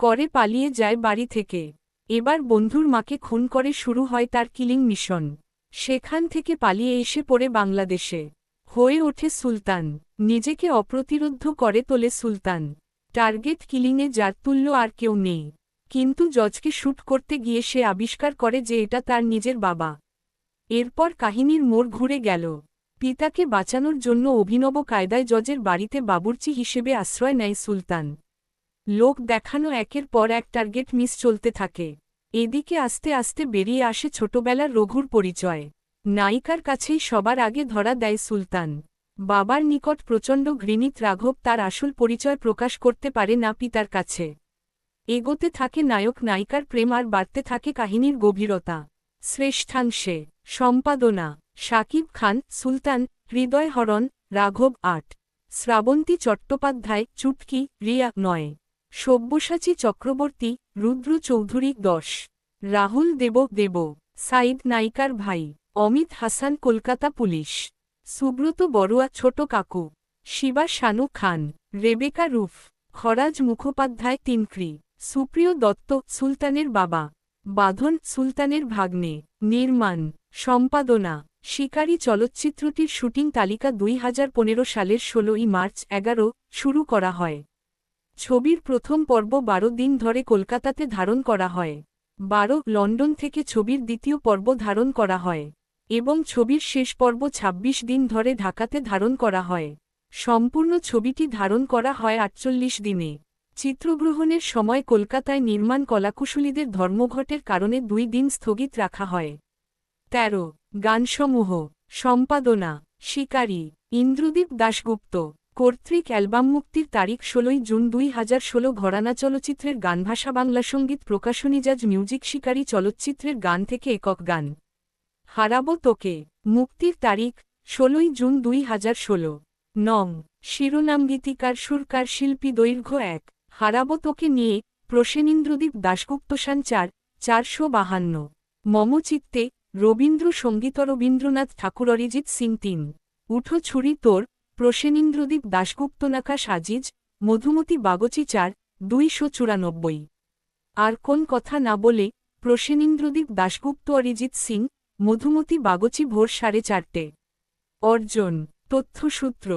করে পালিয়ে যায় বাড়ি থেকে। এবার বন্ধুর মাকে খুন করে শুরু হয় তার কিলিং মিশন। সেখান থেকে পালিয়ে এসে পড়ে বাংলাদেশে। হয়ে ওঠে সুলতান। নিজেকে অপ্রতিরোধ্য করে তোলে সুলতান। টার্গেট কিলিংয়ে যার তুল্য আর কেউ নেই। কিন্তু জজকে শ্যুট করতে গিয়ে সে আবিষ্কার করে যে এটা তার নিজের বাবা। এরপর কাহিনীর মোড় ঘুরে গেল। পিতাকে বাঁচানোর জন্য অভিনব কায়দায় জজের বাড়িতে বাবুর্চি হিসেবে আশ্রয় নেয় সুলতান। লোক দেখানো একের পর এক টার্গেট মিস চলতে থাকে। এদিকে আস্তে আস্তে বেরিয়ে আসে ছোটবেলার রঘুর পরিচয়। নায়িকার কাছেই সবার আগে ধরা দেয় সুলতান। বাবার নিকট প্রচণ্ড ঘৃণিত রাঘব তার আসল পরিচয় প্রকাশ করতে পারে না পিতার কাছে। এগোতে থাকে নায়ক নায়িকার প্রেম আর বাড়তে থাকে কাহিনীর গভীরতা। শ্রেষ্ঠাংশে সম্পাদনা শাকিব খান, সুলতান, হৃদয় হরণ, রাঘব ৮, শ্রাবন্তী চট্টোপাধ্যায়, চুটকি, রিয়া ৯, সব্যসাচী চক্রবর্তী, রুদ্র চৌধুরী ১০, রাহুল দেব, সাইদ নায়িকার ভাই, অমিত হাসান কলকাতা পুলিশ, সুব্রত বড়ুয়া ছোট কাকু, শিবা শানু খান, রেবেকা রুফ, খরাজ মুখোপাধ্যায় তিনক্রি, সুপ্রিয় দত্ত সুলতানের বাবা, বাঁধন সুলতানের ভাগ্নে, নির্মাণ সম্পাদনা শিকারী চলচ্চিত্রটির শুটিং তালিকা ২০১৫ সালের ১৬ই মার্চ ১১ শুরু করা হয়। ছবির প্রথম পর্ব ১২ দিন ধরে কলকাতাতে ধারণ করা হয়। ১২ লন্ডন থেকে ছবির দ্বিতীয় পর্ব ধারণ করা হয় এবং ছবির শেষ পর্ব ২৬ দিন ধরে ঢাকাতে ধারণ করা হয়। সম্পূর্ণ ছবিটি ধারণ করা হয় ৪৮ দিনে। চিত্রগ্রহণের সময় কলকাতায় নির্মাণ কলাকুশলীদের ধর্মঘটের কারণে ২ দিন স্থগিত রাখা হয়। ১৩ গানসমূহ সম্পাদনা শিকারী ইন্দ্রদীপ দাশগুপ্ত কর্তৃক অ্যালবাম মুক্তির তারিখ ১৬ই জুন ২০১৬ ঘরানা চলচ্চিত্রের গান ভাষা বাংলা সঙ্গীত প্রকাশনী জাজ মিউজিক শিকারী চলচ্চিত্রের গান থেকে একক গান হারাবো তোকে মুক্তির তারিখ ১৬ই জুন ২০১৬ নং শিরোনাম গীতিকার সুরকার শিল্পী দৈর্ঘ্য ১ হারাবো তোকে নিয়ে প্রসেনীন্দ্রদীপ দাশগুপ্ত শান ৪৫২ মম চিত্তে রবীন্দ্র সঙ্গীত রবীন্দ্রনাথ ঠাকুর অরিজিৎ সিং ৩ উঠো ছুরি তোর প্রসেনীন্দ্রদীপ দাশগুপ্ত নাকাশ আজিজ মধুমতি বাগচি ৪ ২৯৪ আর কোন কথা না বলে প্রসেনীন্দ্রদীপ দাশগুপ্ত অরিজিৎ সিং মধুমতি বাগচি ভোর ৪:৩০ অর্জন তথ্যসূত্র।